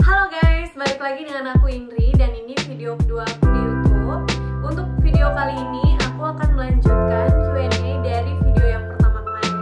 Halo guys, balik lagi dengan aku Indri dan ini video kedua aku di YouTube. Untuk video kali ini aku akan melanjutkan Q&A dari video yang pertama kemarin.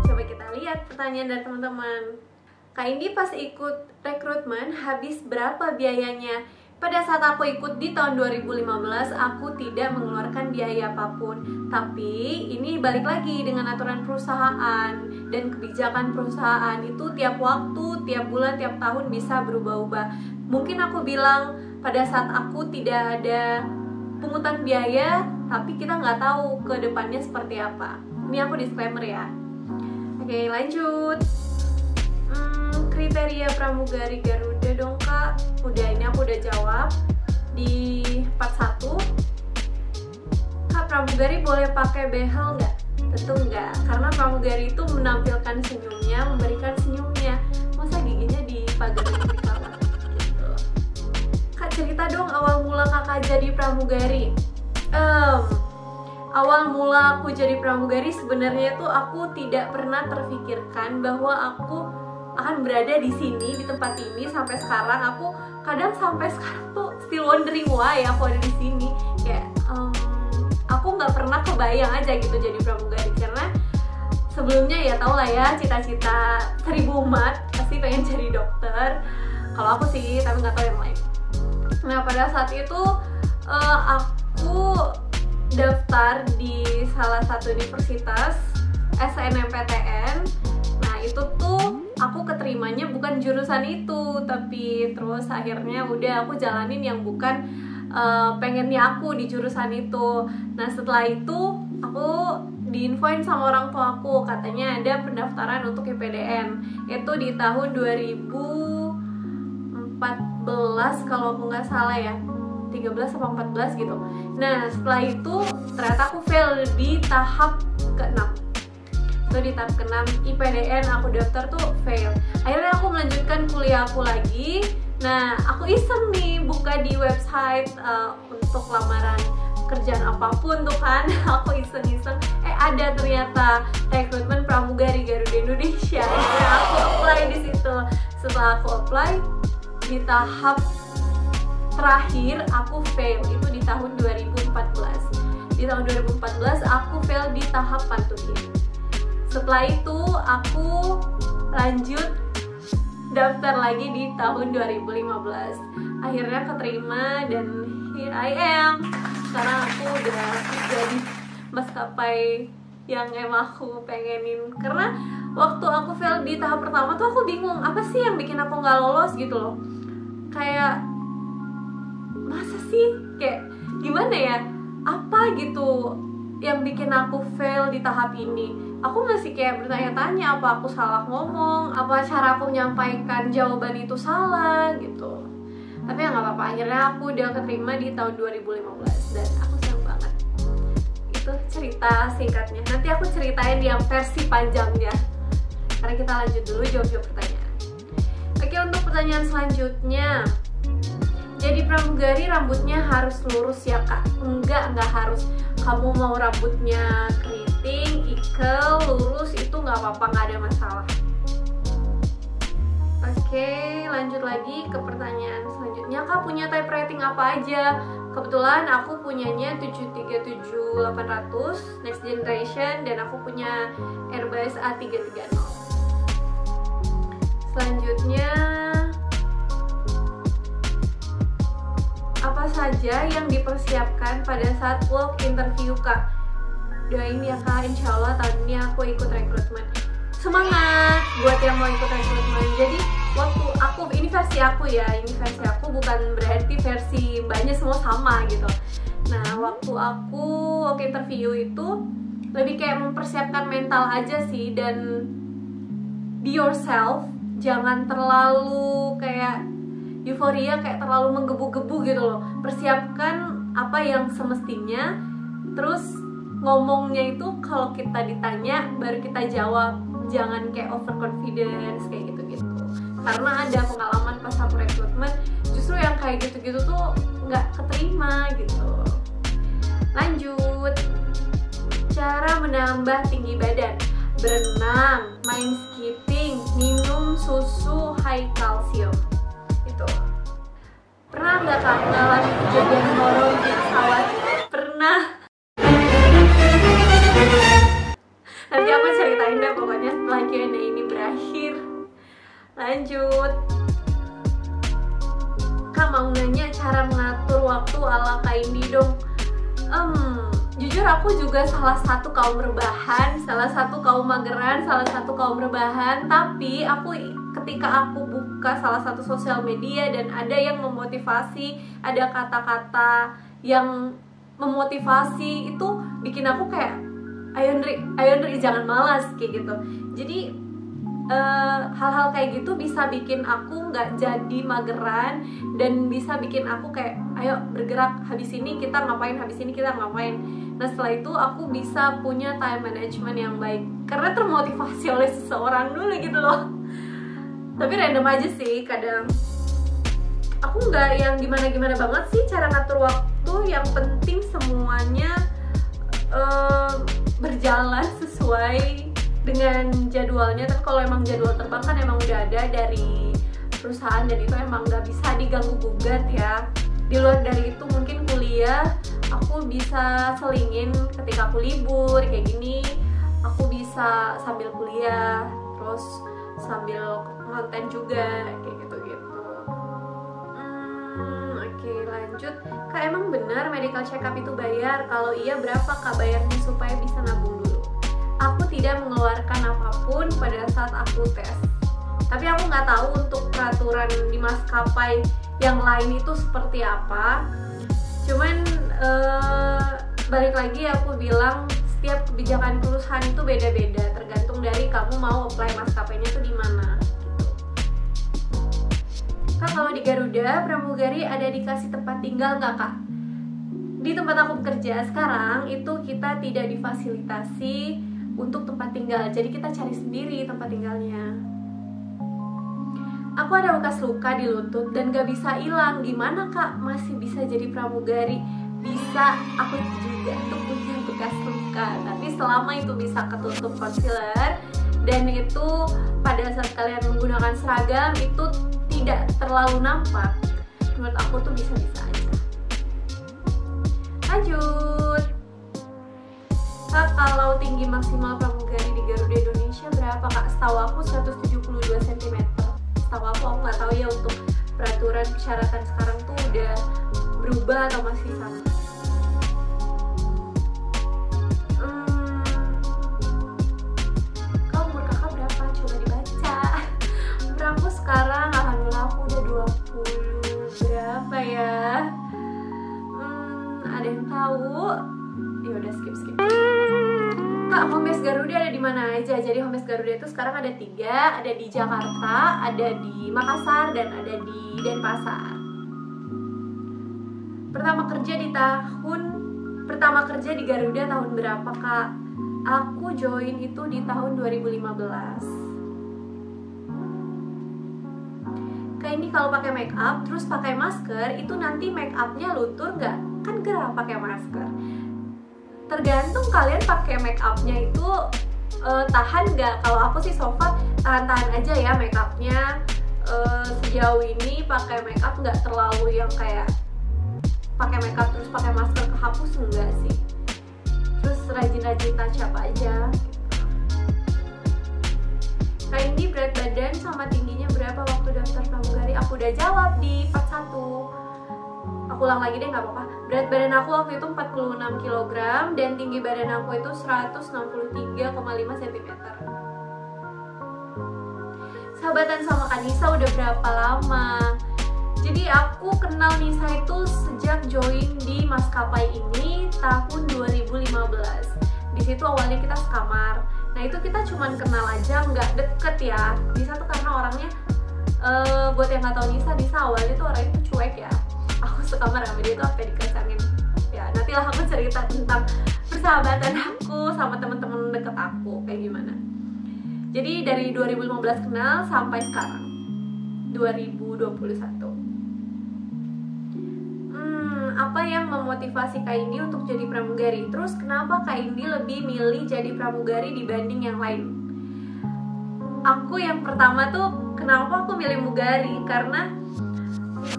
Coba kita lihat pertanyaan dari teman-teman. Kak Indi pas ikut rekrutmen habis berapa biayanya? Pada saat aku ikut di tahun 2015, aku tidak mengeluarkan biaya apapun. Tapi ini balik lagi dengan aturan perusahaan dan kebijakan perusahaan itu tiap waktu, tiap bulan, tiap tahun bisa berubah-ubah. Mungkin aku bilang pada saat aku tidak ada pungutan biaya, tapi kita nggak tahu ke depannya seperti apa. Ini aku disclaimer ya. Oke, lanjut. Kriteria pramugari Garuda dong kak. Udah, ini aku udah jawab di part 1. Kak, pramugari boleh pakai behel nggak? Tentu nggak, karena pramugari itu menampilkan senyumnya, memberikan senyumnya. Masa giginya dipagarin di kamar gitu. Kak, cerita dong awal mula kakak jadi pramugari. Awal mula aku jadi pramugari sebenarnya tuh aku tidak pernah terfikirkan bahwa aku akan berada di sini, di tempat ini sampai sekarang. Aku kadang sampai sekarang tuh still wondering why aku ada di sini. Kayak aku nggak pernah kebayang aja gitu jadi pramugari, karena sebelumnya ya tau lah ya, cita-cita 1000 umat pasti pengen jadi dokter. Kalau aku sih, tapi nggak tahu yang lain. Nah pada saat itu aku daftar di salah satu universitas SNMPTN. Nah itu tuh aku keterimanya bukan jurusan itu, tapi terus akhirnya udah aku jalanin yang bukan pengennya aku di jurusan itu. Nah setelah itu aku diinfoin sama orang tua aku, katanya ada pendaftaran untuk IPDN itu di tahun 2014 kalau aku nggak salah ya, 13 atau 14 gitu. Nah setelah itu ternyata aku fail di tahap ke-6. Di tahap ke-6 IPDN aku daftar tuh fail. Akhirnya aku melanjutkan kuliah aku lagi. Nah aku iseng nih buka di website untuk lamaran kerjaan apapun tuh kan. Aku iseng-iseng ada ternyata rekrutmen pramugari Garuda Indonesia. Akhirnya aku apply di situ. Setelah aku apply di tahap terakhir aku fail itu di tahun 2014. Di tahun 2014 aku fail di tahap pantugin. Setelah itu aku lanjut daftar lagi di tahun 2015. Akhirnya keterima dan here I am. Sekarang aku udah jadi maskapai yang emang aku pengenin. Karena waktu aku fail di tahap pertama tuh aku bingung, apa sih yang bikin aku nggak lolos gitu loh. Kayak masa sih, kayak gimana ya, apa gitu yang bikin aku fail di tahap ini. Aku masih kayak bertanya-tanya, apa aku salah ngomong, apa cara aku menyampaikan jawaban itu salah gitu. Tapi ya nggak apa-apa, akhirnya aku udah keterima di tahun 2015 dan aku senang banget. Itu cerita singkatnya. Nanti aku ceritain yang versi panjangnya. Karena kita lanjut dulu jawab-jawab pertanyaan. Oke, untuk pertanyaan selanjutnya, jadi pramugari rambutnya harus lurus ya kak? Enggak harus. Kamu mau rambutnya keriting, ikel, lurus, itu nggak apa-apa, nggak ada masalah. Oke, lanjut lagi ke pertanyaan selanjutnya. Kak punya typewriting apa aja? Kebetulan aku punyanya 737-800 Next Generation dan aku punya Airbus A330. Selanjutnya, apa saja yang dipersiapkan pada saat work interview kak? Doain ya kak, insya Allah tahun ini aku ikut rekrutmen. Semangat buat yang mau ikut rekrutmen. Jadi waktu aku, ini versi aku ya, ini versi aku, bukan berarti versi mbaknya semua sama gitu. Nah waktu aku work interview itu lebih kayak mempersiapkan mental aja sih, dan be yourself. Jangan terlalu kayak euforia, kayak terlalu menggebu-gebu gitu loh. Persiapkan apa yang semestinya, terus ngomongnya itu kalau kita ditanya baru kita jawab. Jangan kayak overconfidence kayak gitu-gitu. Karena ada pengalaman pas aku rekrutmen, justru yang kayak gitu-gitu tuh nggak keterima gitu. Lanjut, cara menambah tinggi badan: berenang, main skipping, minum susu high kalsium. Itu pernah nggak Kak mengalami kejadian horor di pesawat? Pernah. Nanti aku ceritain deh pokoknya setelah Q&A ini berakhir. Lanjut. Kak mau nanya cara mengatur waktu ala Kak Indi dong. Jujur aku juga salah satu kaum rebahan, salah satu kaum mageran, salah satu kaum rebahan. Tapi ketika aku buka salah satu sosial media dan ada yang memotivasi, ada kata-kata yang memotivasi, itu bikin aku kayak ayo Ndri jangan malas kayak gitu. Jadi hal-hal kayak gitu bisa bikin aku nggak jadi mageran dan bisa bikin aku kayak ayo bergerak, habis ini kita ngapain, habis ini kita ngapain. Nah setelah itu aku bisa punya time management yang baik karena termotivasi oleh seseorang dulu gitu loh. Tapi random aja sih kadang. Aku nggak yang gimana-gimana banget sih cara ngatur waktu, yang penting semuanya berjalan sesuai dengan jadwalnya. Tapi kalau emang jadwal terbang kan emang udah ada dari perusahaan dan itu emang nggak bisa diganggu gugat ya. Di luar dari itu mungkin kuliah aku bisa selingin ketika aku libur kayak gini, aku bisa sambil kuliah terus sambil konten juga kayak gitu-gitu. Oke, lanjut. Kak, emang benar medical check up itu bayar? Kalau iya berapa Kak bayarnya supaya bisa nabung dulu? Aku tidak mengeluarkan apapun pada saat aku tes. Tapi aku nggak tahu untuk peraturan di maskapai yang lain itu seperti apa. Cuman balik lagi aku bilang setiap kebijakan perusahaan itu beda-beda, tergantung dari kamu mau apply maskapainya itu di mana. Kak, kalau di Garuda pramugari ada dikasih tempat tinggal nggak Kak? Di tempat aku bekerja sekarang itu kita tidak difasilitasi untuk tempat tinggal, jadi kita cari sendiri tempat tinggalnya. Aku ada bekas luka di lutut dan gak bisa hilang. Gimana Kak? Masih bisa jadi pramugari? Bisa, aku juga tuh punya bekas luka. Tapi selama itu bisa ketutup concealer dan itu pada saat kalian menggunakan seragam itu tidak terlalu nampak, menurut aku tuh bisa-bisa aja. Lanjut. Kak, kalau tinggi maksimal pramugari di Garuda Indonesia berapa Kak? Setahu aku 172 cm. Setahu aku nggak tahu ya untuk peraturan persyaratan sekarang tuh udah berubah atau masih sama. Kalau umur kakak berapa? Coba dibaca. Umur aku sekarang alhamdulillah aku udah 20 berapa ya? Ada yang tahu? Ya udah skip. Kak, home base Garuda ada di mana aja? Jadi home base Garuda itu sekarang ada 3, ada di Jakarta, ada di Makassar, dan ada di Denpasar. Pertama kerja di Garuda tahun berapa Kak? Aku join itu di tahun 2015. Kak, ini kalau pakai make up terus pakai masker itu nanti make upnya luntur nggak? Kan gerah pakai masker. Tergantung kalian pakai make upnya itu tahan nggak. Kalau aku sih so far tahan-tahan aja ya make upnya. Sejauh ini pakai make up nggak terlalu yang kayak pakai make up terus pakai masker kehapus, enggak sih. Terus rajin-rajin touch up aja. Kak, ini berat badan sama tingginya berapa waktu daftar pramugari? Aku udah jawab di part 1. Aku ulang lagi deh, nggak apa-apa. Berat badan aku waktu itu 46 kg dan tinggi badan aku itu 163,5 cm. Sahabatan sama Kak Nisa udah berapa lama? Jadi aku kenal Nisa itu sejak join di maskapai ini tahun 2015. Di situ awalnya kita sekamar. Nah itu kita cuman kenal aja, nggak deket ya. Nisa tuh karena orangnya, buat yang nggak tahu Nisa awalnya tuh orangnya tuh cuek ya. Aku sekamar sama dia tuh sampai dikacangin. Ya nantilah aku cerita tentang persahabatan aku sama temen-temen deket aku kayak gimana. Jadi dari 2015 kenal sampai sekarang 2021. Apa yang memotivasi Kak Indi untuk jadi pramugari? Terus kenapa Kak Indi lebih milih jadi pramugari dibanding yang lain? aku yang pertama tuh kenapa aku milih Mugari, karena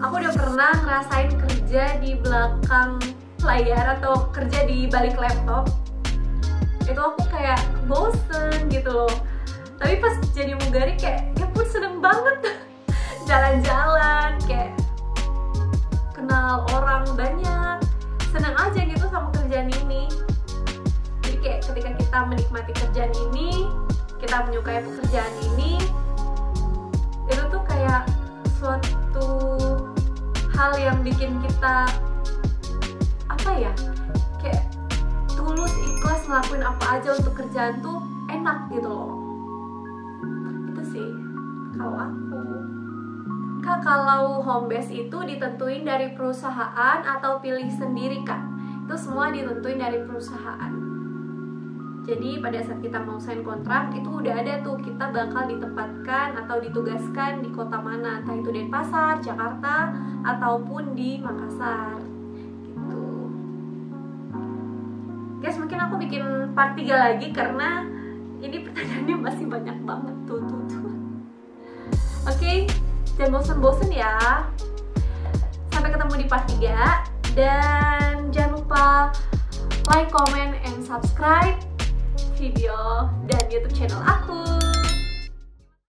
aku udah pernah ngerasain kerja di belakang layar atau kerja di balik laptop. Itu aku kayak bosen gitu loh. Tapi pas jadi Mugari kayak ya pun seneng banget. Jalan-jalan, kayak kenal orang banyak, seneng aja gitu sama kerjaan ini. Jadi kayak ketika kita menikmati kerjaan ini, kita menyukai pekerjaan ini, itu tuh kayak suatu hal yang bikin kita apa ya, kayak tulus ikhlas ngelakuin apa aja untuk kerjaan tuh enak gitu loh. Itu sih kalau aku. Kak, kalau home base itu ditentuin dari perusahaan atau pilih sendiri, Kak? Itu semua ditentuin dari perusahaan. Jadi pada saat kita mau sign kontrak itu udah ada tuh kita bakal ditempatkan atau ditugaskan di kota mana, entah itu Denpasar, Jakarta, ataupun di Makassar gitu. Guys, mungkin aku bikin part 3 lagi karena ini pertanyaannya masih banyak banget tuh. Oke, jangan bosen-bosen ya. Sampai ketemu di part 3. Dan jangan lupa like, comment, and subscribe video dan YouTube channel aku.